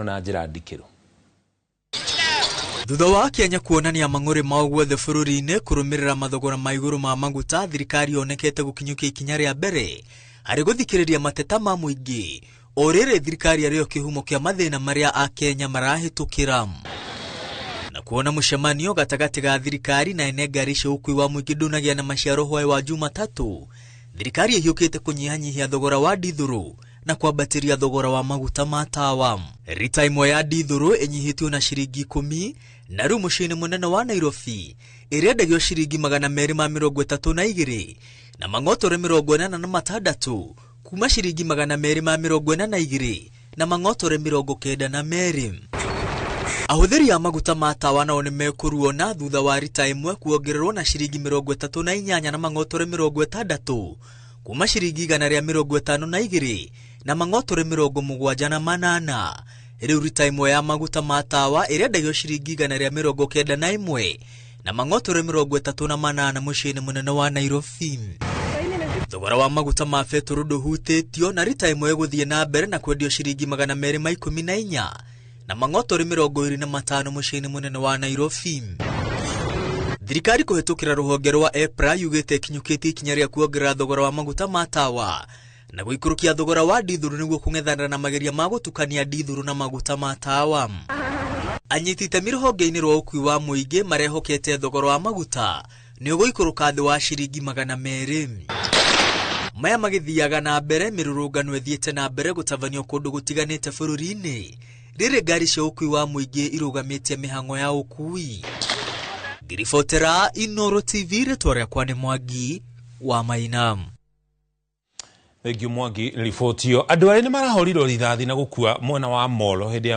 na njira ndikiru. Thutha wa Kenya kuonania mang'uri mao guothe bũrũri-inĩ kũrũmĩrĩra mathogora ma igũrũ ma maguta, thirikari yonekete gũkinyũkia ikinya rĩa mbere harĩ gũthikĩrĩria mateta ma mũingĩ, o rĩrĩ thirikari arĩo kĩhumo kĩa mathĩna marĩa a Kenya marahĩtũkĩra. Na kuona mũcemanio gatagatĩ ga thirikari na ene ngari cia ũkui wa mũingĩ ndũnagĩa na maciaro hwaĩ wa Jumatatũ, thirikari ĩhiũkĩte kũnyihanyihia thogora wa dithũrũ na kwambatĩria thogora wa maguta ma tawa. Rita imwe ya dithũrũ ĩnyihĩtio na ciringi 10, na rĩu mũciĩ-inĩ mũnene wa Nairobi ĩrendagio ciringi 232 na mang'otore 46 kuma ciringi 242 na mang'otore 92. Ahũthĩri a maguta ma tawa nao nĩ mekũruona thutha wa rita ĩmwe kuongererwo na ciringi 38 na mang'otore 60 kuma ciringi 152 na mang'otore 78. Rĩu rita ĩmwe ya maguta ma tawa ĩrendagio ciringi 191 na mang'otore 38 mũciĩ-inĩ mũnene wa Nairobi. Thogora wa maguta ma betũrũ ndũhutĩtio na rita ĩmwe gũthiĩ na mbere na kwendio ciringi 214 na mang'otore 25 mũciĩ-inĩ mũnene wa Nairobi. Thirikari kũhetũkĩra rũhonge rwa EPRA yugĩte ikinyũkĩtie ikinya rĩa kuongerera thogora wa maguta ma tawa na gũikũrũkia thogora wa dithũrũ nĩguo kũng'ethanĩra na mageria ma gũtukania dithũrũ na maguta ma tawa. Anyiti itemi rũhonge-inĩ rwa ũkui wa mũingĩ marehokete thogora wa maguta nĩ ũgũikũrũka thĩ wa ciringi 200. Maya magĩthiaga na mbere, mĩrũrũngano ĩthiĩte na mbere gũtabanio kũndũ gũtiganĩte bũrũri-inĩ rĩrĩ ngari cia ũkui wa mũingĩ irũgamĩtie mĩhang'o ya ũkui. Ngiribotera Inooro TV, rĩtwa rĩakwa nĩ Mwangi wa Maina. Thank you Mwangi, ribotio. Andũ arĩa nĩ marahorirwo rithathi na gũkua mwena wa Molo hĩndĩ